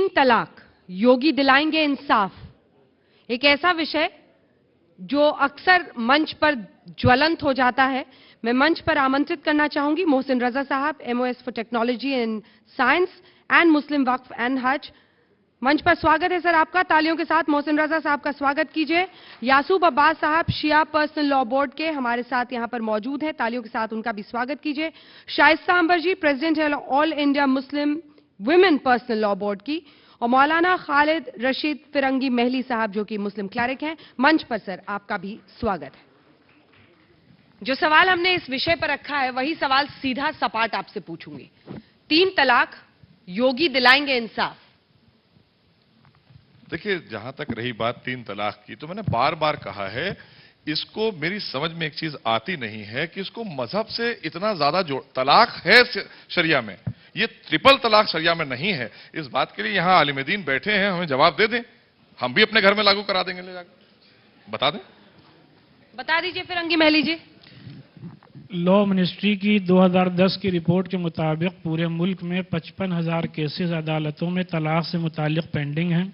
तीन तलाक, योगी दिलाएंगे इंसाफ, एक ऐसा विषय जो अक्सर मंच पर ज्वलंत हो जाता है। मैं मंच पर आमंत्रित करना चाहूंगी मोहसिन रजा साहब, MOS for technology and science and Muslim Waqf and हज। मंच पर स्वागत है सर आपका, तालियों के साथ मोहसिन रजा साहब का स्वागत कीजिए। यासूब अब्बास साहब शिया पर्सनल लॉ बोर्ड के हमारे साथ यहां पर मौजूद हैं, तालियों के साथ उनका भी स्वागत कीजिए। शाइस्ता अंबर जी, प्रेसिडेंट है all India Muslim women personal law board की, और मौलाना खालिद रशीद फिरंगी महली साहब जो कि मुस्लिम क्लरिक हैं। मंच पर सर आपका भी स्वागत है। जो सवाल हमने इस विषय पर रखा है वही सवाल सीधा सपाट आपसे पूछूंगी। तीन तलाक, योगी दिलाएंगे इंसाफ। देखिए, जहां तक रही बात तीन तलाक की, तो मैंने बार बार कहा है, इसको मेरी समझ में एक चीज आती नहीं है कि इसको मजहब से इतना ज्यादा जोड़। तलाक है शरिया में, ये ट्रिपल तलाक शरिया में नहीं है। इस बात के लिए यहां आलिम दीन बैठे हैं, हमें जवाब दे दें, हम भी अपने घर में लागू करा देंगे। ले जाकर बता दें, बता दीजिए फिरंगी महली जी। लॉ मिनिस्ट्री की 2010 की रिपोर्ट के मुताबिक पूरे मुल्क में 55,000 केसेस अदालतों में तलाक से मुतालिक पेंडिंग हैं।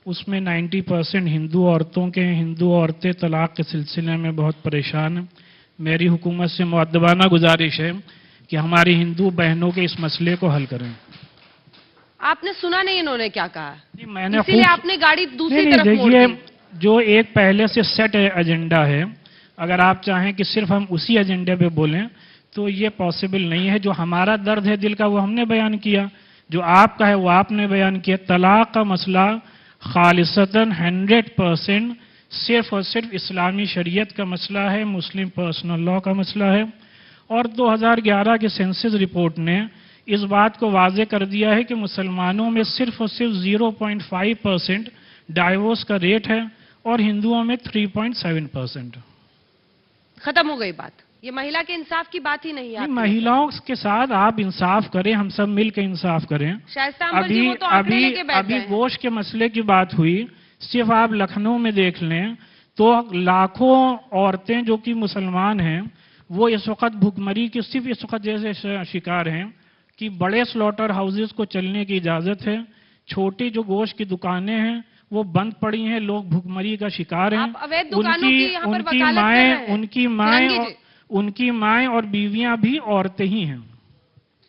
उसमें 90% हिंदू औरतों के हैं। हिंदू औरतें तलाक के सिलसिले में बहुत परेशान हैं। मेरी हुकूमत से मुअद्दबाना गुजारिश है कि हमारी हिंदू बहनों के इस मसले को हल करें। आपने सुना नहीं इन्होंने क्या कहा? मैंने इसीलिए आपने गाड़ी दूसरी तरफ मोड़ दी। देखिए, जो एक पहले से सेट एजेंडा है, अगर आप चाहें कि सिर्फ हम उसी एजेंडे पे बोलें तो ये पॉसिबल नहीं है। जो हमारा दर्द है दिल का वो हमने बयान किया, जो आपका है वो आपने बयान किया। तलाक का मसला खालिसतन 100% सिर्फ और सिर्फ इस्लामी शरीयत का मसला है, मुस्लिम पर्सनल लॉ का मसला है। और 2011 के सेंसस रिपोर्ट ने इस बात को वाज़े कर दिया है कि मुसलमानों में सिर्फ और सिर्फ 0.5% डाइवोर्स का रेट है और हिंदुओं में 3.7%। खत्म हो गई बात। ये महिला के इंसाफ की बात ही नहीं है। महिलाओं के साथ आप इंसाफ करें, हम सब मिल के इंसाफ करें। अभी गोश्त के मसले की बात हुई, सिर्फ आप लखनऊ में देख लें तो लाखों औरतें जो कि मुसलमान हैं वो इस वक्त भुखमरी के सिर्फ इस वक्त जैसे शिकार हैं कि बड़े स्लॉटर हाउसेस को चलने की इजाजत है, छोटी जो गोश्त की दुकानें हैं वो बंद पड़ी हैं, लोग भुखमरी का शिकार हैं। उनकी माएं और बीवियां भी औरतें ही हैं।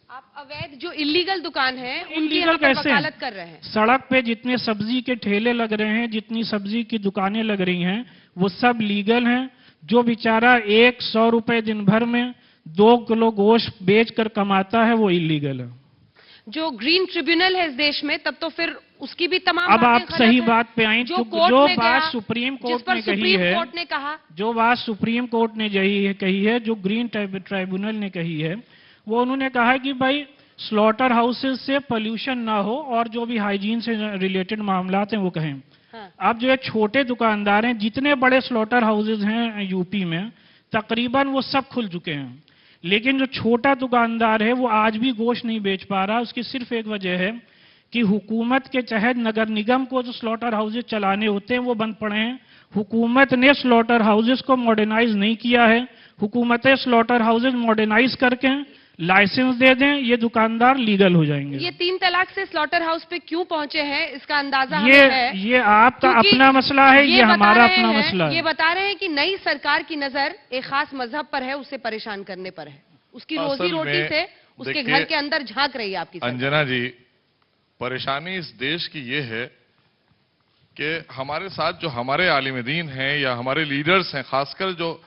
आप अवैध जो इलीगल दुकान है इलीगल कैसे वकालत कर रहे हैं? सड़क पे जितने सब्जी के ठेले लग रहे हैं, जितनी सब्जी की दुकानें लग रही हैं, वो सब लीगल हैं। जो बेचारा 100 रुपए दिन भर में 2 किलो गोश्त बेचकर कमाता है वो इलीगल है। जो ग्रीन ट्रिब्यूनल है इस देश में, तब तो फिर उसकी भी तमाम अब आप सही बात पे आए। जो बात सुप्रीम कोर्ट ने कही है, जो बात सुप्रीम कोर्ट ने कही है, जो ग्रीन ट्राइब्यूनल ने कही है, वो उन्होंने कहा है कि भाई स्लॉटर हाउसेस से पोल्यूशन ना हो और जो भी हाइजीन से रिलेटेड मामलात हैं वो कहें। हाँ। अब जो है छोटे दुकानदार हैं, जितने बड़े स्लॉटर हाउसेस हैं यूपी में, तकरीबन वो सब खुल चुके हैं, लेकिन जो छोटा दुकानदार है वो आज भी गोश्त नहीं बेच पा रहा। उसकी सिर्फ एक वजह है कि हुकूमत के तहत नगर निगम को जो स्लॉटर हाउसेस चलाने होते हैं वो बंद पड़े हैं। हुकूमत ने स्लॉटर हाउसेस को मॉडर्नाइज नहीं किया है। हुकूमत स्लॉटर हाउसेस मॉडर्नाइज करके लाइसेंस दे दें, ये दुकानदार लीगल हो जाएंगे। ये 3 तलाक से स्लॉटर हाउस पे क्यों पहुंचे हैं, इसका अंदाजा ये आपका अपना मसला है, ये हमारा अपना मसला है। ये बता रहे हैं कि नई सरकार की नजर एक खास मजहब पर है, उसे परेशान करने पर है, उसकी रोजी रोटी से उसके घर के अंदर झांक रही है आपकी सरकार। अंजना जी, परेशानी इस देश की ये है कि हमारे साथ जो हमारे आलिम दीन हैं या हमारे लीडर्स हैं, खासकर जो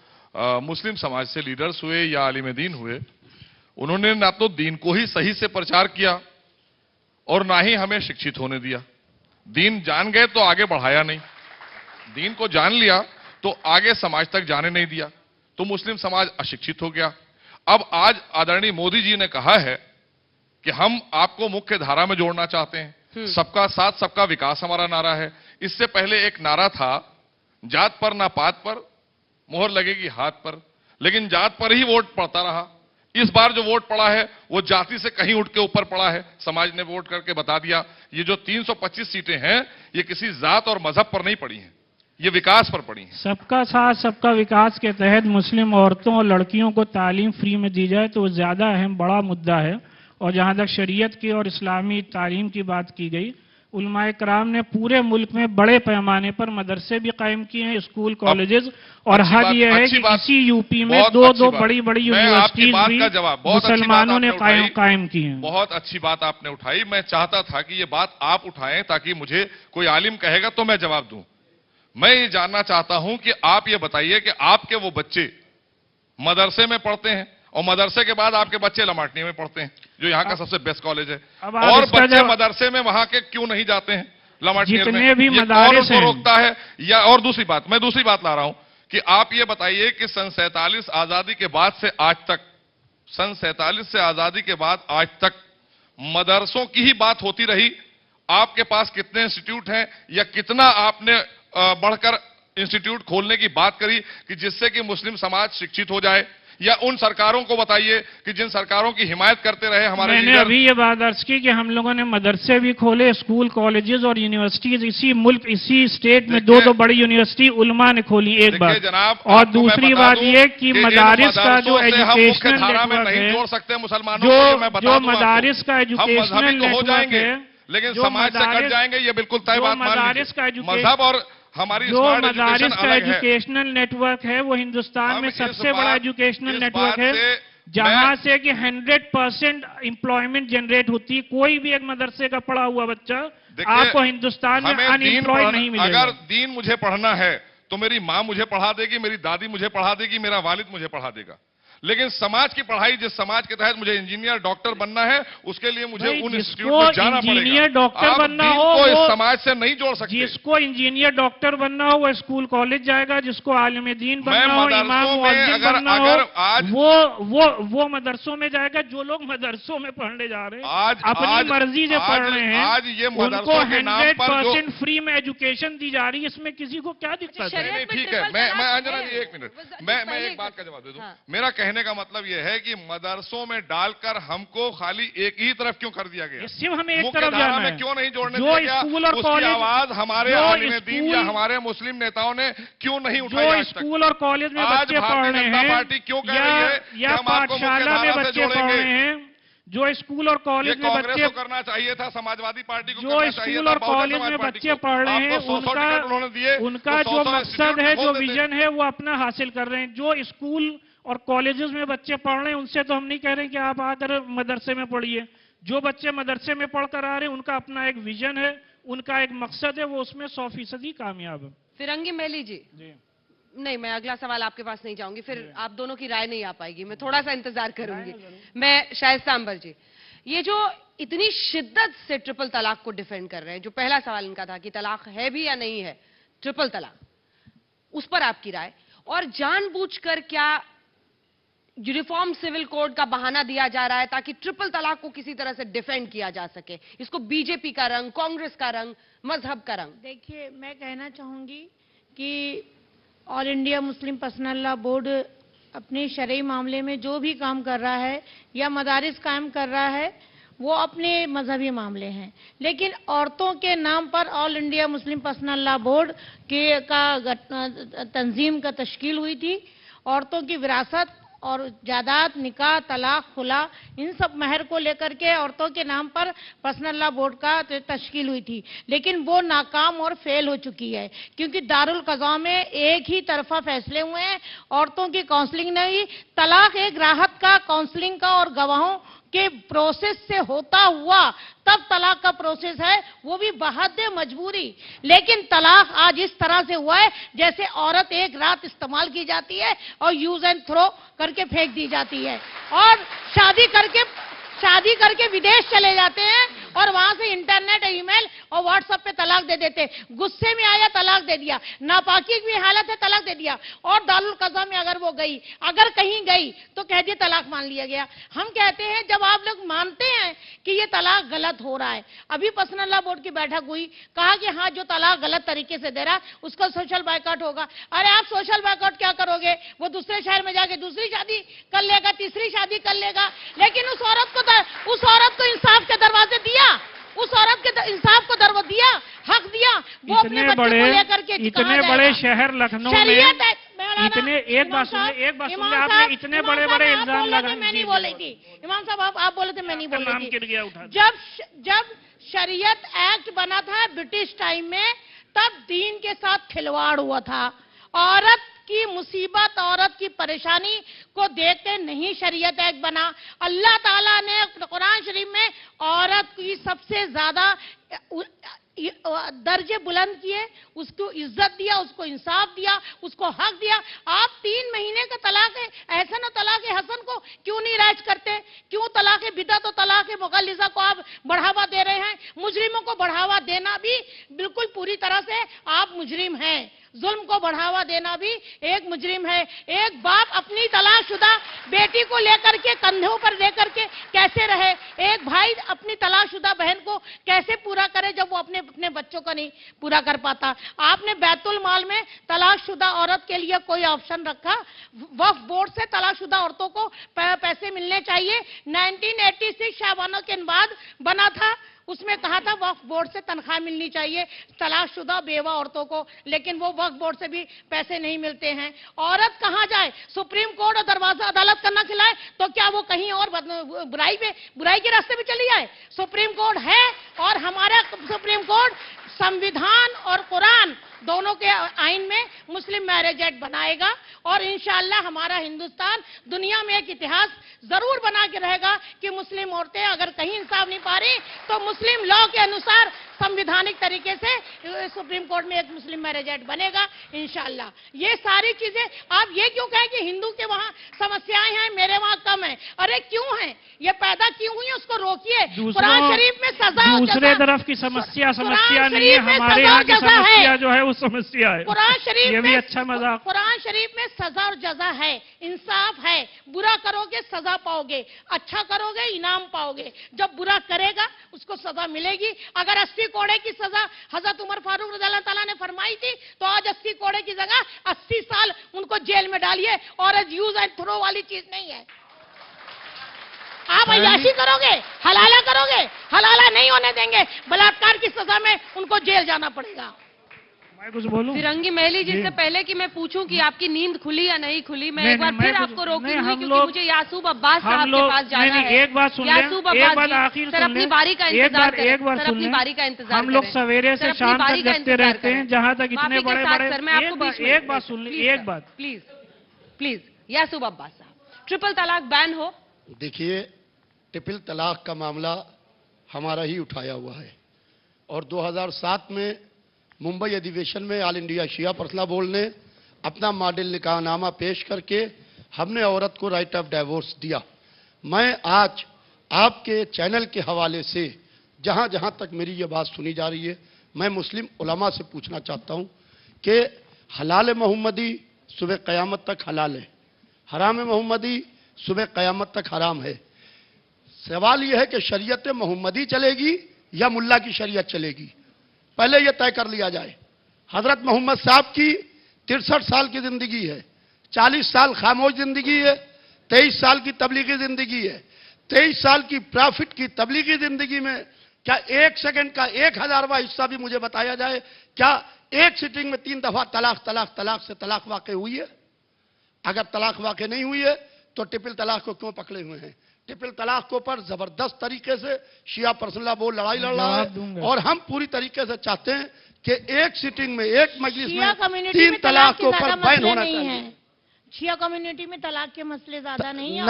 मुस्लिम समाज से लीडर्स हुए या आलिम दीन हुए, उन्होंने ना तो दीन को ही सही से प्रचार किया और ना ही हमें शिक्षित होने दिया। दीन जान गए तो आगे बढ़ाया नहीं, दीन को जान लिया तो आगे समाज तक जाने नहीं दिया, तो मुस्लिम समाज अशिक्षित हो गया। अब आज आदरणीय मोदी जी ने कहा है कि हम आपको मुख्य धारा में जोड़ना चाहते हैं, सबका साथ सबका विकास हमारा नारा है। इससे पहले एक नारा था, जात पर ना पात पर, मोहर लगेगी हाथ पर, लेकिन जात पर ही वोट पड़ता रहा। इस बार जो वोट पड़ा है वो जाति से कहीं उठ के ऊपर पड़ा है। समाज ने वोट करके बता दिया, ये जो 325 सीटें हैं ये किसी जात और मजहब पर नहीं पड़ी हैं, ये विकास पर पड़ी हैं। सबका साथ सबका विकास के तहत मुस्लिम औरतों और लड़कियों को तालीम फ्री में दी जाए तो वो ज्यादा अहम बड़ा मुद्दा है। और जहां तक शरीयत की और इस्लामी तालीम की बात की गई उलमाए कराम ने पूरे मुल्क में बड़े पैमाने पर मदरसे भी कायम किए हैं, स्कूल कॉलेजेस, और हद यह है कि इसी यूपी में दो बड़ी बड़ी यूनिवर्सिटीज भी मुसलमानों ने कायम की हैं। बहुत अच्छी बात आपने उठाई। मैं चाहता था कि ये बात आप उठाएं ताकि मुझे कोई आलिम कहेगा तो मैं जवाब दूं। मैं ये जानना चाहता हूं कि आप ये बताइए कि आपके वो बच्चे मदरसे में पढ़ते हैं और मदरसे के बाद आपके बच्चे लमाटनी में पढ़ते हैं, जो यहाँ का सबसे बेस्ट कॉलेज है, और बच्चे मदरसे में वहां के क्यों नहीं जाते हैं लमाटनी में? भी ये कौन उनको रोकता है? या और दूसरी बात, मैं दूसरी बात ला रहा हूं कि आप ये बताइए कि सन 47 आजादी के बाद से आज तक, सन 47 से आजादी के बाद आज तक मदरसों की ही बात होती रही। आपके पास कितने इंस्टीट्यूट हैं या कितना आपने बढ़कर इंस्टीट्यूट खोलने की बात करी कि जिससे कि मुस्लिम समाज शिक्षित हो जाए? या उन सरकारों को बताइए कि जिन सरकारों की हिमायत करते रहे हमारे लीडर। मैंने अभी ये बात अर्ज की कि हम लोगों ने मदरसे भी खोले, स्कूल कॉलेजेस और यूनिवर्सिटीज इसी मुल्क, इसी स्टेट में दो बड़ी यूनिवर्सिटी उलमा ने खोली, एक बात। जनाब, और दूसरी बात ये कि मदारिस का जो एजुकेशनल नेटवर्क है, जोड़ सकते हैं मुसलमानों को, जो मदारिस का एजुकेशनल नेटवर्क है, लेकिन समाज से कट जाएंगे, ये बिल्कुल तय बात मान लीजिए। मजहब और हमारी जो मदारिस का एजुकेशनल नेटवर्क है वो हिंदुस्तान में सबसे बड़ा एजुकेशनल नेटवर्क है, जहां से कि 100% एम्प्लॉयमेंट जनरेट होती है। कोई भी एक मदरसे का पढ़ा हुआ बच्चा आपको हिंदुस्तान में अनएम्प्लॉयड नहीं मिलेगा। अगर दीन मुझे पढ़ना है तो मेरी माँ मुझे पढ़ा देगी, मेरी दादी मुझे पढ़ा देगी, मेरा वालिद मुझे पढ़ा देगा। लेकिन समाज की पढ़ाई, जिस समाज के तहत मुझे इंजीनियर डॉक्टर बनना है, उसके लिए मुझे उन इंस्टीट्यूट में जाना पड़ेगा। इंजीनियर डॉक्टर बनना हो वो इस समाज से नहीं जोड़ सकते। जिसको इंजीनियर डॉक्टर बनना हो वो स्कूल कॉलेज जाएगा, जिसको आलिम दीन बनना हो, इमाम मुअज्जिन बनना हो वो मदरसों में जाएगा। जो लोग मदरसों में पढ़ने जा रहे हैं अपनी मर्जी से पढ़ रहे हैं, आज ये उनको 100% फ्री में एजुकेशन दी जा रही है। इसमें किसी को क्या दिक्कत है? ठीक है, मैं अंजना जी एक मिनट, मैं एक बात का जवाब दे दूं। मेरा कहने का मतलब यह है कि मदरसों में डालकर हमको खाली एक ही तरफ क्यों कर दिया गया? सिर्फ हमें एक तरफ जाना है, क्यों नहीं जोड़ने दिया गया? उसकी आवाज हमारे आलिम दीन या हमारे मुस्लिम नेताओं ने क्यों नहीं उठाई? जो स्कूल और कॉलेज में बच्चे पढ़ रहे हैं, पार्टी क्यों कह रही है या पाठशाला में बच्चे पढ़ रहे हैं, जो स्कूल और कॉलेज में बच्चे करना चाहिए था, समाजवादी पार्टी को जो स्कूल और कॉलेज में बच्चे पढ़ रहे हैं, उनका जो मकसद है, जो विजन है, वो अपना हासिल कर रहे हैं। जो स्कूल और कॉलेजेस में बच्चे पढ़ रहे हैं उनसे तो हम नहीं कह रहे कि आप आकर मदरसे में पढ़िए। जो बच्चे मदरसे में पढ़कर आ रहे हैं उनका अपना एक विजन है, उनका एक मकसद है, वो उसमें 100% कामयाब है। फिरंगी मेली जी, नहीं, मैं अगला सवाल आपके पास नहीं जाऊंगी, फिर आप दोनों की राय नहीं आ पाएगी, मैं थोड़ा सा इंतजार करूंगी। मैं शाइस्ता अंबर जी, ये जो इतनी शिद्दत से ट्रिपल तलाक को डिफेंड कर रहे हैं, जो पहला सवाल इनका था कि तलाक है भी या नहीं है, ट्रिपल तलाक, उस पर आपकी राय। और जानबूझकर क्या यूनिफॉर्म सिविल कोड का बहाना दिया जा रहा है ताकि ट्रिपल तलाक को किसी तरह से डिफेंड किया जा सके? इसको बीजेपी का रंग, कांग्रेस का रंग, मजहब का रंग। देखिए, मैं कहना चाहूंगी कि all India Muslim personal law board अपने शरई मामले में जो भी काम कर रहा है या मदारिस कायम कर रहा है वो अपने मजहबी मामले हैं, लेकिन औरतों के नाम पर all India Muslim personal law board का तंजीम का तश्कील हुई थी। औरतों की विरासत और जायदाद, निकाह, तलाक, खुला, इन सब महर को लेकर के औरतों के नाम पर पर्सनल लॉ बोर्ड का तश्कील हुई थी, लेकिन वो नाकाम और फेल हो चुकी है क्योंकि दारुल कज़ा में एक ही तरफा फैसले हुए हैं, औरतों की काउंसलिंग नहीं। तलाक एक राहत का, काउंसलिंग का और गवाहों के प्रोसेस से होता हुआ तब तलाक का प्रोसेस है, वो भी बहद मजबूरी। लेकिन तलाक आज इस तरह से हुआ है जैसे औरत एक रात इस्तेमाल की जाती है और यूज एंड थ्रो करके फेंक दी जाती है, और शादी करके विदेश चले जाते हैं और वहां से इंटरनेट, ईमेल और व्हाट्सएप पे तलाक दे देते। गुस्से में आया तलाक दे दिया, नापाकी की हालत है तलाक दे दिया, और दारुल कज़ा में अगर वो गई, अगर कहीं गई तो कह दिया तलाक मान लिया गया। हम कहते हैं जब आप लोग मानते हैं कि ये तलाक गलत हो रहा है, अभी पर्सनल लॉ बोर्ड की बैठक हुई, कहा कि हाँ जो तलाक गलत तरीके से दे रहा है उसका सोशल बायकॉट होगा। अरे आप सोशल बायकॉट क्या करोगे? वो दूसरे शहर में जाके दूसरी शादी कर लेगा, तीसरी शादी कर लेगा, लेकिन उस औरत को इंसाफ के दरवाजे दिया, उस औरत के इंसाफ को दरवाजा दिया, हक दिया। वो अपने बच्चे को लेकर के इतने बड़े शहर लखनऊ में इतने, एक बात सुनिए, आपने इतने बड़े बड़े इल्जाम लगाए। मैं नहीं बोल रही थी, इमाम साहब आप बोले थे, मैं नहीं बोल रही थी। गिर गया उठा। जब शरीयत एक्ट बना था ब्रिटिश टाइम में, तब दीन के साथ खिलवाड़ हुआ था। औरत की मुसीबत, औरत की परेशानी को देख के नहीं शरीयत एक्ट बना। अल्लाह ताला ने कुरान शरीफ में औरत की सबसे ज्यादा दर्जे बुलंद किए, उसको इज्जत दिया, उसको इंसाफ दिया, उसको हक दिया। आप 3 महीने का तलाक एहसन और तलाक हसन को क्यों नहीं राज करते? क्यों तलाक बिदअत और तलाक मुगल्लिजा को आप बढ़ावा दे रहे हैं? मुजरिमों को बढ़ावा देना भी बिल्कुल पूरी तरह से आप मुजरिम हैं। जुल्म को बढ़ावा देना भी एक मुजरिम है। एक बाप अपनी तलाकशुदा बेटी को लेकर के कंधों पर लेकर के कैसे रहे? एक भाई अपनी तलाकशुदा बहन को कैसे पूरा करे जब वो अपने बच्चों का नहीं पूरा कर पाता? आपने बैतुल माल में तलाकशुदा औरत के लिए कोई ऑप्शन रखा? वक्फ बोर्ड से तलाकशुदा औरतों को पैसे मिलने चाहिए। 1986 शाबाना के बाद बना था, उसमें कहा था वक्फ बोर्ड से तनख्वाह मिलनी चाहिए तलाकशुदा बेवा औरतों को, लेकिन वो वक्फ बोर्ड से भी पैसे नहीं मिलते हैं। औरत कहां जाए? सुप्रीम कोर्ट और दरवाजा अदालत करना खिलाए तो क्या वो कहीं और बुराई के रास्ते पे चली जाए? सुप्रीम कोर्ट है, और हमारा सुप्रीम कोर्ट संविधान और कुरान दोनों के आइन में मुस्लिम मैरिज एक्ट बनाएगा, और इंशाअल्लाह हमारा हिंदुस्तान दुनिया में एक इतिहास जरूर बना के रहेगा कि मुस्लिम औरतें अगर कहीं इंसाफ नहीं पा रही तो मुस्लिम लॉ के अनुसार संविधानिक तरीके से सुप्रीम कोर्ट में एक मुस्लिम मैरिज एक्ट बनेगा इंशाअल्लाह। ये सारी चीजें आप ये क्यों कहें कि हिंदू के वहां समस्याएं हैं, मेरे वहां कम है? अरे क्यों है? ये पैदा क्यों हुई है, उसको रोकिए। कुरान शरीफ में सजा, दूसरे तरफ की समस्या नहीं है, हमारे यहाँ की समस्या जो है वो समस्या है। कुरान शरीफ ये भी अच्छा मजाक। कुरान शरीफ में सजा और जजा है, इंसाफ है। बुरा करोगे सजा पाओगे, अच्छा करोगे इनाम पाओगे। जब बुरा करेगा उसको सजा मिलेगी। अगर 80 कोड़े की सजा हजरत उमर फारूक रज़ियल्लाहु ताला ने फरमाई थी, तो आज 80 कोड़े की जगह 80 साल उनको जेल में डालिए। और यूज एंड थ्रो वाली चीज नहीं है। आप अय्याशी करोगे, हलाला करोगे, हलाला नहीं होने देंगे। बलात्कार की सजा में उनको जेल जाना पड़ेगा। मैं कुछ बोलूं? फिरंगी महली जी, से पहले कि मैं पूछूं कि आपकी नींद खुली या नहीं खुली, मैं एक बार फिर आपको रोकी हुई क्योंकि मुझे यासूब अब्बास साहब के पास जाना है। एक बात सुन लें, यासूब अब्बास जी, सर अपनी बारी का इंतजार करें। एक बार अपनी बारी का इंतजार हम लोग सवेरे से शाम तक जगते रहते हैं, जहाँ तक इतने बड़े सर मैं आपको एक बात सुन ली, एक बात प्लीज यासूब अब्बास साहब, ट्रिपल तलाक बैन हो। देखिए, ट्रिपल तलाक का मामला हमारा ही उठाया हुआ है, और 2007 में मुंबई अधिवेशन में ऑल इंडिया शिया पर्सनल बोर्ड ने अपना मॉडल निकाहनामा पेश करके हमने औरत को राइट ऑफ डाइवोर्स दिया। मैं आज आपके चैनल के हवाले से जहां जहां तक मेरी ये बात सुनी जा रही है, मैं मुस्लिम उलमा से पूछना चाहता हूं कि हलाल मोहम्मदी सुबह क़यामत तक हलाल है, हराम मोहम्मदी सुबह क़यामत तक हराम है। सवाल यह है कि शरीयत मोहम्मदी चलेगी या मुल्ला की शरीयत चलेगी? पहले यह तय कर लिया जाए। हजरत मोहम्मद साहब की 63 साल की जिंदगी है, 40 साल खामोश जिंदगी है, 23 साल की तबलीगी जिंदगी है। 23 साल की प्रॉफिट की तबलीगी जिंदगी में क्या 1 सेकंड का 1000वां हिस्सा भी मुझे बताया जाए? क्या एक सिटिंग में 3 दफा तलाक तलाक तलाक से तलाक वाक़ हुई है? अगर तलाक वाक़ नहीं हुई है तो ट्रिपल तलाक को क्यों पकड़े हुए हैं? ट्रिपल तलाक को पर जबरदस्त तरीके से शिया पर्सनल बोर्ड लड़ाई लड़ रहा है, और हम पूरी तरीके से चाहते हैं कि एक सिटिंग में, एक मजलिस में 3 तलाक के ऊपर बैन होना चाहिए। शिया कम्युनिटी में तलाक के मसले ज्यादा नहीं है,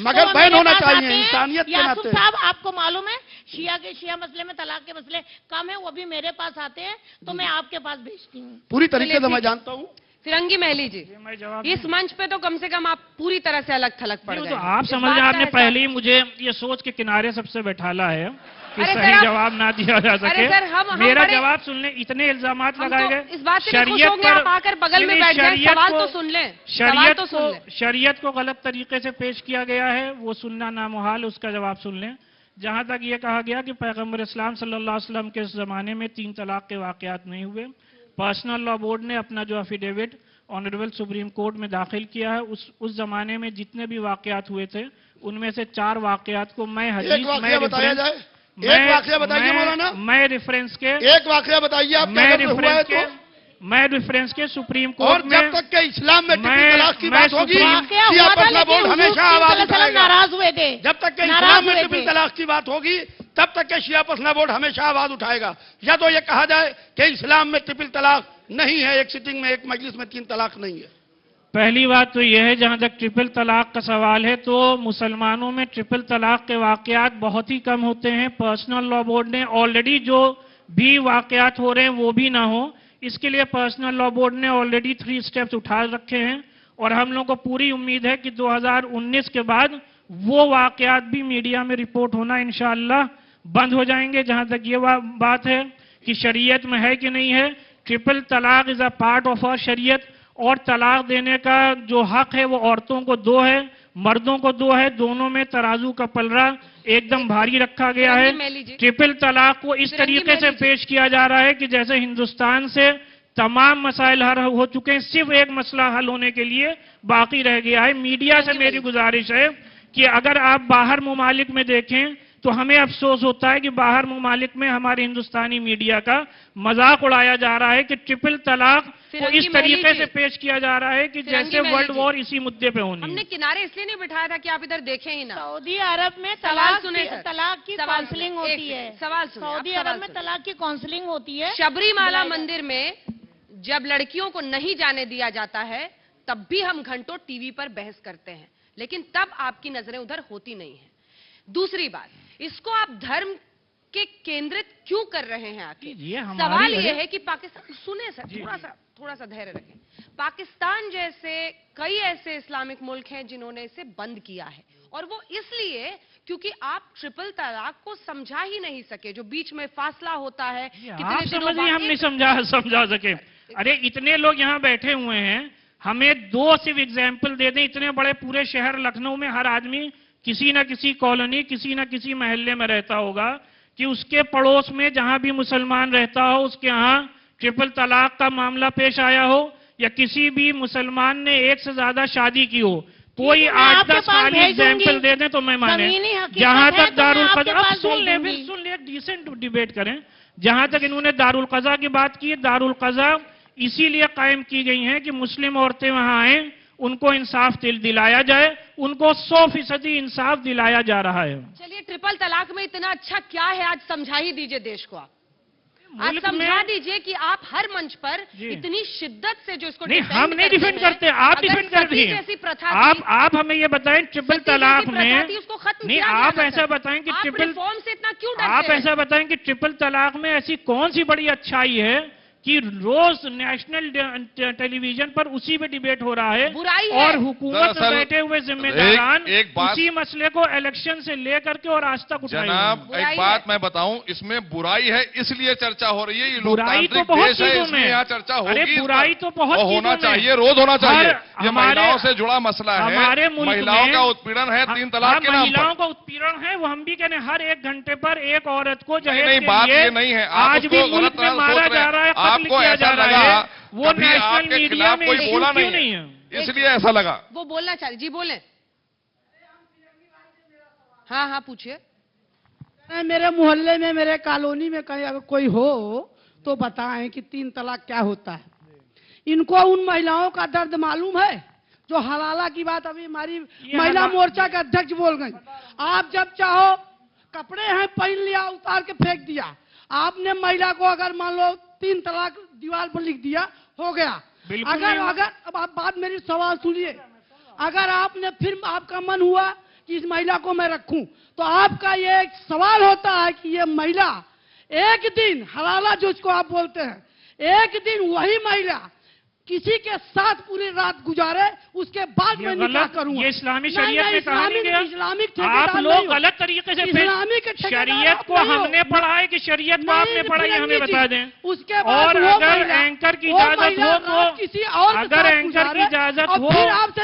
मगर बैन होना चाहिए इंसानियत के नाते। साहब आपको मालूम है शिया मसले में तलाक के मसले कम है, वो भी मेरे पास आते हैं तो मैं आपके पास भेजती हूँ पूरी तरीके से। मैं जानता हूँ फिरंगी महली जी, इस मंच पे तो कम से कम आप पूरी तरह से अलग थलग पड़ गए। तो आप समझ लें, आपने पहले ही मुझे ये सोच के किनारे सबसे बैठाला है कि सही जवाब ना दिया जा सके। मेरा जवाब सुन लें, इतने इल्जामात लगाए गए। इस बात से खुश होंगे आप आकर बगल में बैठ जाएं, सवाल तो सुन लें। शरीयत को गलत तरीके से पेश किया गया है, वो सुनना नामुहाल, उसका जवाब सुन लें। जहां तक ये कहा गया कि पैगम्बर इस्लाम सल्लल्लाहु अलैहि वसल्लम के जमाने में 3 तलाक के वाकयात नहीं हुए। पर्सनल लॉ बोर्ड ने अपना जो एफिडेविट ऑनरेबल सुप्रीम कोर्ट में दाखिल किया है, उस जमाने में जितने भी वाकयात हुए थे उनमें से 4 वाकयात को मैं बताइए मौलाना, मैं रेफरेंस के एक वाकया बताइए आप। मैं रेफरेंस के सुप्रीम कोर्ट में, जब तक के इस्लाम में ट्रिपल तलाक की बात होगी शिया पर्सनल बोर्ड हमेशा आवाज उठाएगा। नाराज हुए थे। जब तक के इस्लाम में ट्रिपल तलाक की बात होगी तब तक के शिया पसना बोर्ड हमेशा आवाज उठाएगा। या तो ये कहा जाए कि इस्लाम में ट्रिपल तलाक नहीं है, एक सिटिंग में, एक मजलिस में 3 तलाक नहीं है। पहली बात तो यह है, जहां तक ट्रिपल तलाक का सवाल है, तो मुसलमानों में ट्रिपल तलाक के वाकयात बहुत ही कम होते हैं। पर्सनल लॉ बोर्ड ने ऑलरेडी जो भी वाकयात हो रहे हैं वो भी ना हो, इसके लिए पर्सनल लॉ बोर्ड ने ऑलरेडी 3 स्टेप्स उठा रखे हैं। और हम लोगों को पूरी उम्मीद है कि 2019 के बाद वो वाकयात भी मीडिया में रिपोर्ट होना इंशाअल्लाह बंद हो जाएंगे। जहां तक ये बात है कि शरीयत में है कि नहीं है, triple talaq is a part of our shariat, और तलाक देने का जो हक है वो औरतों को 2 है, मर्दों को 2 है। दोनों में तराजू का पलड़ा एकदम भारी रखा गया है। ट्रिपल तलाक को इस तरीके से पेश किया जा रहा है कि जैसे हिंदुस्तान से तमाम मसाइल हल हो चुके हैं, सिर्फ एक मसला हल होने के लिए बाकी रह गया है। मीडिया से मेरी गुजारिश है कि अगर आप बाहर ममालिक में देखें तो हमें अफसोस होता है कि बाहर ममालिक में हमारे हिंदुस्तानी मीडिया का मजाक उड़ाया जा रहा है कि ट्रिपल तलाक को इस तरीके से पेश किया जा रहा है कि जैसे वर्ल्ड वॉर इसी मुद्दे पे होनी। हमने किनारे इसलिए नहीं बिठाया था कि आप इधर देखें ही ना। सऊदी अरब में तलाक की काउंसलिंग होती है। सवाल सुनिए, सऊदी अरब में तलाक की काउंसलिंग होती है। शबरीमाला मंदिर में जब लड़कियों को नहीं जाने दिया जाता है तब भी हम घंटों टीवी पर बहस करते हैं, लेकिन तब आपकी नजरें उधर होती नहीं है। दूसरी बात, इसको आप धर्म के केंद्रित क्यों कर रहे हैं आखिर? सवाल यह है कि पाकिस्तान, सुने सर, थोड़ा सा धैर्य रखें। पाकिस्तान जैसे कई ऐसे इस्लामिक मुल्क हैं जिन्होंने इसे बंद किया है, और वो इसलिए क्योंकि आप ट्रिपल तलाक को समझा ही नहीं सके। जो बीच में फासला होता है, कितने दिनों बाद हम नहीं समझा सके। अरे इतने लोग यहाँ बैठे हुए हैं, हमें 2 सिर्फ एग्जाम्पल दे दें। इतने बड़े पूरे शहर लखनऊ में हर आदमी किसी न किसी कॉलोनी, किसी न किसी महल्ले में रहता होगा कि उसके पड़ोस में जहां भी मुसलमान रहता हो उसके यहाँ ट्रिपल तलाक का मामला पेश आया हो, या किसी भी मुसलमान ने 1 से ज्यादा शादी की हो। कोई 8-10 खाली एग्जाम्पल दे दें तो मैं माने। जहां तक दारुल कज़ा, सुन ले, एक डिसेंट डिबेट करें। जहां तक इन्होंने दारुल कज़ा की बात की, दारुल कज़ा इसीलिए कायम की गई है कि मुस्लिम औरतें वहां आए, उनको इंसाफ दिलाया जाए, उनको 100% इंसाफ दिलाया जा रहा है। चलिए, ट्रिपल तलाक में इतना अच्छा क्या है, आज समझा ही दीजिए देश को। आप आज समझा दीजिए कि आप हर मंच पर इतनी शिद्दत से जो इसको नहीं, हम नहीं डिफेंड करते, आप डिफेंड कर रही हैं। आप हमें ये बताएं ट्रिपल तलाक में, उसको खत्म नहीं, आप ऐसा बताएं कि ट्रिपल फॉर्म से इतना क्यों डरते हैं? आप ऐसा बताएं कि ट्रिपल तलाक में ऐसी कौन सी बड़ी अच्छाई है कि रोज नेशनल टेलीविजन पर उसी पे डिबेट हो रहा है, और हुकूमत में बैठे हुए जिम्मेदारान उसी मसले को इलेक्शन से लेकर के और आज तक उठाए। जनाब, एक बात मैं बताऊं, इसमें बुराई है इसलिए चर्चा हो रही है। ये बुराई तो बहुत चीजों में, यहाँ चर्चा होगी। अरे बुराई तो बहुत होना चाहिए, रोज होना चाहिए। ये महिलाओं से जुड़ा मसला है, हमारे मुल्क में महिलाओं का उत्पीड़न है 3 तलाक के नाम पर। महिलाओं का उत्पीड़न है, वो हम भी कहने हर 1 घंटे पर एक औरत को जहेज नहीं, बात ये नहीं है। आज भी मुल्क में मारा जा रहा है, आपको ऐसा लगा वो नेशनल मीडिया में कोई बोला नहीं है, इसलिए ऐसा लगा। वो बोलना चाहिए। जी बोले। हाँ, पूछिए। मेरे मोहल्ले में, मेरे कॉलोनी में कहीं अगर कोई हो तो बताएं कि 3 तलाक क्या होता है। इनको उन महिलाओं का दर्द मालूम है जो हलाला की बात अभी हमारी महिला मोर्चा के अध्यक्ष बोल गई। आप जब चाहो कपड़े हैं पहन लिया, उतार के फेंक दिया। आपने महिला को अगर मान लो 3 तलाक दीवार पर लिख दिया, हो गया। अगर अब आप बात मेरी सवाल सुनिए, अगर आपने फिर आपका मन हुआ कि इस महिला को मैं रखूं, तो आपका ये एक सवाल होता है कि ये महिला एक दिन हलाला जो इसको आप बोलते हैं, एक दिन वही महिला किसी के साथ पूरी रात गुजारे, उसके बाद मैं निकाह करूंगा। ये इस्लामी शरीयत में कहा नहीं गया। इस्लामिक आप लोग गलत तरीके से इस्लामिक शरीयत को हमने पढ़ा है कि शरीयत को आपने पढ़ा है, हमें बता दें। उसके बाद और अगर एंकर की इजाजत हो तो किसी और, अगर एंकर की इजाजत हो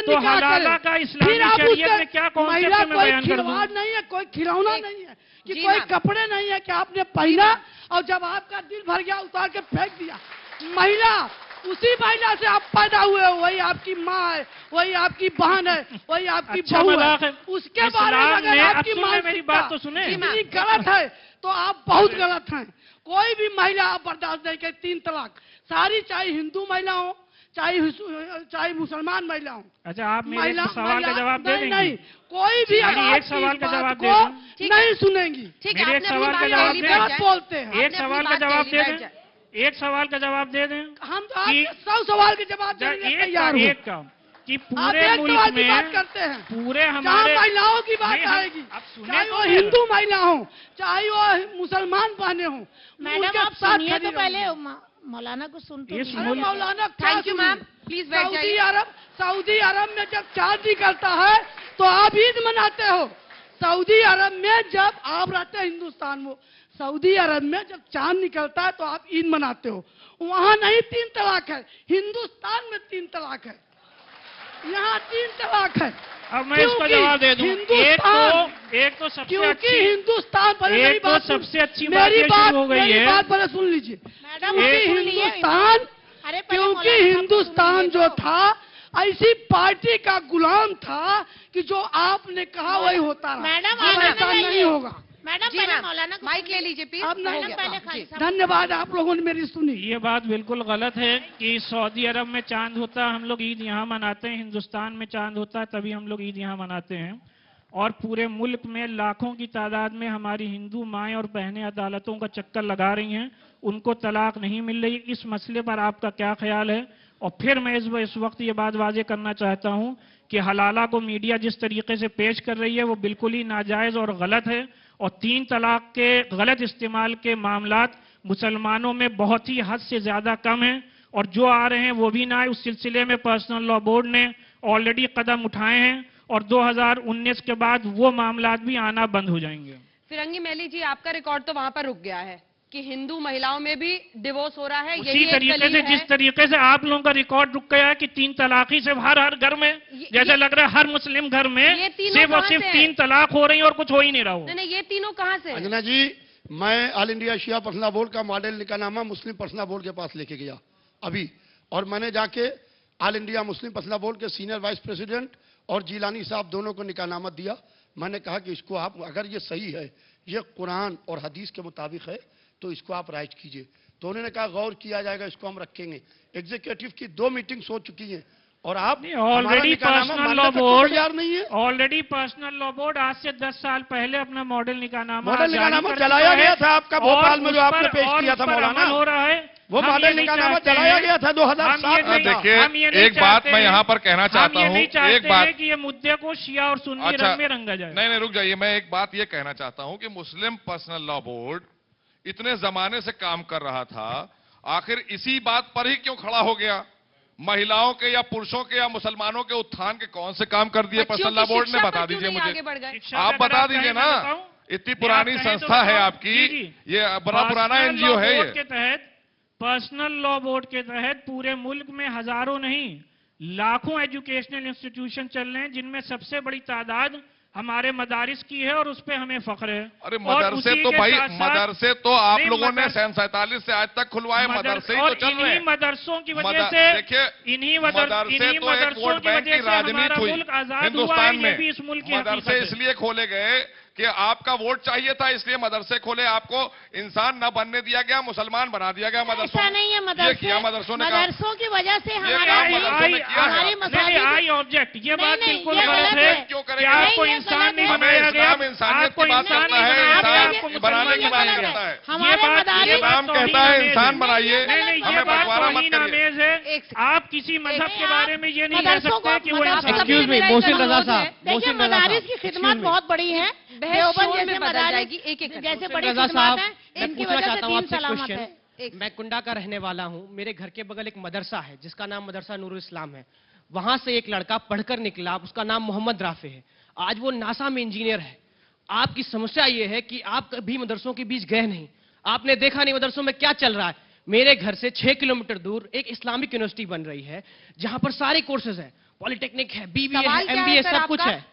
तो हलाला का इस्लामी शरीयत में क्या कॉन्सेप्ट है, मैं बयान कर दूं। नहीं है, कोई खिलौना नहीं है, कि कोई कपड़े नहीं है कि आपने पहना और जब आपका दिल भर गया उतार के फेंक दिया। महिला, उसी महिला से आप पैदा हुए हो, वही आपकी माँ है, वही आपकी बहन है, वही आपकी बहू है। उसके बारे में अगर आपकी मेरी बात तो सुने, इतनी गलत है तो आप बहुत गलत हैं। कोई भी महिला आप बर्दाश्त नहीं करे 3 तलाक। सारी, चाहे हिंदू महिला हो, चाहे मुसलमान महिला हो। अच्छा, आप मेरे सवाल का जवाब दे देंगे? नहीं, कोई भी एक सवाल का जवाब दे दें, नहीं सुनेंगी। मेरे एक सवाल का जवाब दे दें, बोलते हैं। एक सवाल का जवाब दे दें, एक सवाल का जवाब दे दें। हम तो आपके 100 सवाल के जवाब देने के लिए तैयार हूं। एक का कि पूरे मुल्क में बात करते हैं, पूरे हमारे महिलाओं की बात आएगी, चाहे वो हिंदू महिला हो, चाहे वो मुसलमान बहने हो। मैडम आप सुनिए तो पहले मौलाना को सुन तो मौलाना, थैंक यू मैम, प्लीज बैठ जाइए। सऊदी अरब में जब चांद निकलता है तो आप ईद मनाते हो। सऊदी अरब में जब आप रहते हैं हिंदुस्तान में, सऊदी अरब में जब चांद निकलता है तो आप ईद मनाते हो। वहां नहीं 3 तलाक है, हिंदुस्तान में 3 तलाक है, यहाँ 3 तलाक है। अब मैं इसका जवाब दे दूं। एक तो सबसे क्योंकि हिंदुस्तान पर एक तो सबसे अच्छी बात ये शुरू हो गई है। मेरी बात पहले सुन लीजिए। क्योंकि हिंदुस्तान जो था ऐसी पार्टी का गुलाम था कि जो आपने कहा वही होता रहा। मैडम ऐसा नहीं होगा। मैडम मौलाना माइक ले लीजिए प्लीज। अब धन्यवाद, आप लोगों ने मेरी सुनी। ये बात बिल्कुल गलत है कि सऊदी अरब में चांद होता है, हम लोग ईद यहाँ मनाते हैं। हिंदुस्तान में चांद होता है तभी हम लोग ईद यहाँ मनाते हैं। और पूरे मुल्क में लाखों की तादाद में हमारी हिंदू माएँ और बहनें अदालतों का चक्कर लगा रही हैं, उनको तलाक नहीं मिल रही। इस मसले पर आपका क्या ख्याल है? और फिर मैं इस वक्त ये बात वाज़ेह करना चाहता हूँ कि हलाला को मीडिया जिस तरीके से पेश कर रही है वो बिल्कुल ही नाजायज़ और गलत है। और 3 तलाक के गलत इस्तेमाल के मामलात मुसलमानों में बहुत ही हद से ज़्यादा कम हैं, और जो आ रहे हैं वो भी ना आए। उस सिलसिले में पर्सनल लॉ बोर्ड ने ऑलरेडी कदम उठाए हैं और 2019 के बाद वो मामलात भी आना बंद हो जाएंगे। फिरंगी मैली जी, आपका रिकॉर्ड तो वहां पर रुक गया है कि हिंदू महिलाओं में भी डिवोर्स हो रहा है। उसी तरीके से जिस तरीके से आप लोगों का रिकॉर्ड रुक गया है कि 3 तलाकी से हर घर में जैसे लग रहा है हर मुस्लिम घर में सिर्फ और सिर्फ 3 तलाक हो रही है और कुछ हो ही नहीं रहा हो। नहीं, ये तीनों कहाँ से? अंजना जी, मैं ऑल इंडिया शिया पर्सनल बोर्ड का मॉडल निकाहनामा मुस्लिम पर्सनल बोर्ड के पास लेके गया अभी, और मैंने जाके all India Muslim personal board के सीनियर वाइस प्रेसिडेंट और जिलानी साहब दोनों को निकाहनामा दिया। मैंने कहा कि इसको आप, अगर ये सही है, ये कुरान और हदीस के मुताबिक है, तो इसको आप राइट कीजिए। तो उन्होंने कहा गौर किया जाएगा, इसको हम रखेंगे। एग्जीक्यूटिव की 2 मीटिंग्स हो चुकी हैं और आप ऑलरेडी पर्सनल लॉ बोर्ड नहीं है। ऑलरेडी पर्सनल लॉ बोर्ड आज से 10 साल पहले अपना मॉडल निकाहनामा चलाया गया था आपका भोपाल में, जो आपने पेश किया था मौलाना, हो रहा है। वो मॉडल निकाहनामा चलाया गया था 2007 में। देखिए, एक बात मैं यहाँ पर कहना चाहता हूँ, एक बात कि ये मुद्दे को शिया और सुन्नी रंग में रंगा जाए। नहीं, रुक जाइए। मैं एक बात ये कहना चाहता हूँ कि मुस्लिम पर्सनल लॉ बोर्ड इतने जमाने से काम कर रहा था, आखिर इसी बात पर ही क्यों खड़ा हो गया? महिलाओं के या पुरुषों के या मुसलमानों के उत्थान के कौन से काम कर दिए पर्सनल लॉ बोर्ड ने? बता दीजिए मुझे, आप बता दीजिए ना। इतनी पुरानी संस्था है आपकी, ये बड़ा पुराना एनजीओ है। ये के तहत पर्सनल लॉ बोर्ड के तहत पूरे मुल्क में हजारों नहीं लाखों एजुकेशनल इंस्टीट्यूशन चल रहे हैं, जिनमें सबसे बड़ी तादाद हमारे मदारिस की है और उस पे हमें फख्र है। अरे मदरसे तो भाई, मदरसे तो आप लोगों ने 47 से आज तक खुलवाए, मदरसे ही तो चल रहे हैं। मदरसों की वजह से, देखिए, इन्हीं मदरसों की वजह से हमारा मुल्क आजाद हुआ है। ये भी इस मुल्क की मदरसे इसलिए खोले गए कि आपका वोट चाहिए था, इसलिए मदरसे खोले। आपको इंसान न बनने दिया गया, मुसलमान बना दिया गया मदरसों। ऐसा नहीं है, मदरसों की वजह से हमारी ऑब्जेक्ट, ये बात बिल्कुल गलत है कि आपको इंसान नहीं बनाया गया। आपको इंसान बनाने की बात करता है, इस्लाम कहता है इंसान बनाइए। ये बात तौहीन-आमेज़ है। आप किसी मजहब के बारे में ये नहीं कह सकते कि वो एक्सक्यूज मी, मोहसिन रजा साहब, देखिए मदारिस की खिदमत बहुत बड़ी है। जैसे बड़ी खिदमत है, इनकी वजह से 3 सलामत है। मैं कुंडा का रहने वाला हूँ। मेरे घर के बगल एक मदरसा है जिसका नाम मदरसा नूरुल इस्लाम है। वहां से एक लड़का पढ़कर निकला, उसका नाम मोहम्मद राफे है। आज वो नासा में इंजीनियर है। आपकी समस्या ये है कि आप कभी मदरसों के बीच गए नहीं, आपने देखा नहीं मदरसों में क्या चल रहा है। मेरे घर से 6 किलोमीटर दूर एक इस्लामिक यूनिवर्सिटी बन रही है जहां पर सारे कोर्सेज है, पॉलिटेक्निक है, बीबीए है, एमबीए, सब कुछ है।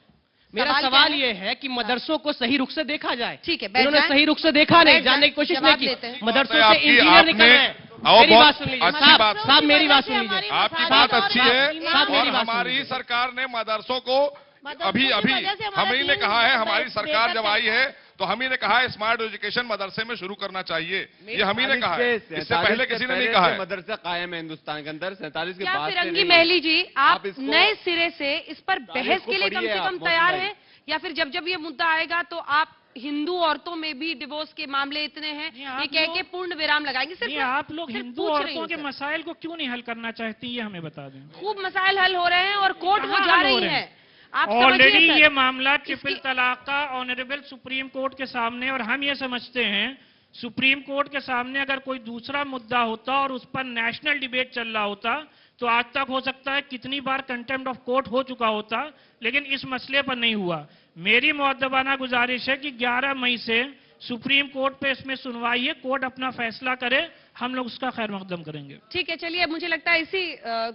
मेरा सवाल ये है कि मदरसों को सही रुख से देखा जाए। ठीक है, इन्होंने सही रुख से देखा नहीं, जानने की कोशिश नहीं की। मदरसों से इंजीनियर निकल रहे हैं। मेरी बात सुन लीजिए साहब, मेरी बात सुन लीजिए। आपकी बात अच्छी है और हमारी सरकार ने मदरसों को अभी हम ही ने कहा है, हमारी सरकार जब आई है तो हम ही ने कहा है स्मार्ट एजुकेशन मदरसे में शुरू करना चाहिए, ये हम ही ने कहा है, इससे पहले किसी ने नहीं कहा है। मदरसा कायम है हिंदुस्तान के अंदर 47 के बाद। क्या फिरंगी महली जी आप नए सिरे से इस पर बहस के लिए कम से कम तैयार हैं, या फिर जब जब ये मुद्दा आएगा तो आप हिंदू औरतों में भी डिवोर्स के मामले इतने हैं ये कह के पूर्ण विराम लगाएंगे? सिर्फ आप लोग हिंदू औरतों के मसाइल को क्यों नहीं हल करना चाहती, ये हमें बता दें। खूब मसाइल हल हो रहे हैं और कोर्ट वो जा रही है। आप ऑलरेडी ये मामला ट्रिपल तलाक का ऑनरेबल सुप्रीम कोर्ट के सामने, और हम ये समझते हैं सुप्रीम कोर्ट के सामने अगर कोई दूसरा मुद्दा होता और उस पर नेशनल डिबेट चल रहा होता तो आज तक हो सकता है कितनी बार कंटेम्प्ट ऑफ कोर्ट हो चुका होता, लेकिन इस मसले पर नहीं हुआ। मेरी मुअद्दबाना गुजारिश है कि 11 मई से सुप्रीम कोर्ट पे इसमें सुनवाई है, कोर्ट अपना फैसला करे, हम लोग उसका खैर मकदम करेंगे। ठीक है, चलिए मुझे लगता है इसी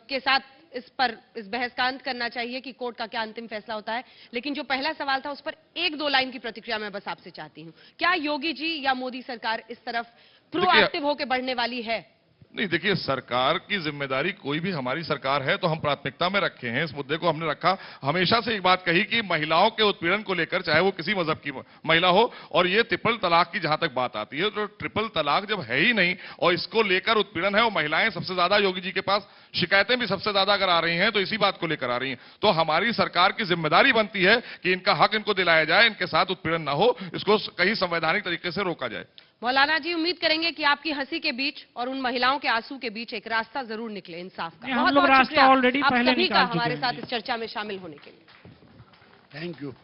के साथ इस बहस का अंत करना चाहिए कि कोर्ट का क्या अंतिम फैसला होता है। लेकिन जो पहला सवाल था उस पर 1-2 लाइन की प्रतिक्रिया मैं बस आपसे चाहती हूं। क्या योगी जी या मोदी सरकार इस तरफ प्रोएक्टिव होकर बढ़ने वाली है? नहीं, देखिए, सरकार की जिम्मेदारी, कोई भी हमारी सरकार है तो हम प्राथमिकता में रखे हैं, इस मुद्दे को हमने रखा। हमेशा से एक बात कही कि महिलाओं के उत्पीड़न को लेकर, चाहे वो किसी मजहब की महिला हो, और ये ट्रिपल तलाक की जहां तक बात आती है तो ट्रिपल तलाक जब है ही नहीं और इसको लेकर उत्पीड़न है, और महिलाएं सबसे ज्यादा योगी जी के पास शिकायतें भी सबसे ज्यादा अगर आ रही हैं तो इसी बात को लेकर आ रही हैं, तो हमारी सरकार की जिम्मेदारी बनती है कि इनका हक इनको दिलाया जाए, इनके साथ उत्पीड़न ना हो, इसको कहीं संवैधानिक तरीके से रोका जाए। मौलाना जी, उम्मीद करेंगे कि आपकी हंसी के बीच और उन महिलाओं के आंसू के बीच एक रास्ता जरूर निकले इंसाफ का। बहुत बहुत शुक्रिया आप सभी का हमारे साथ इस चर्चा में शामिल होने के लिए। Thank you.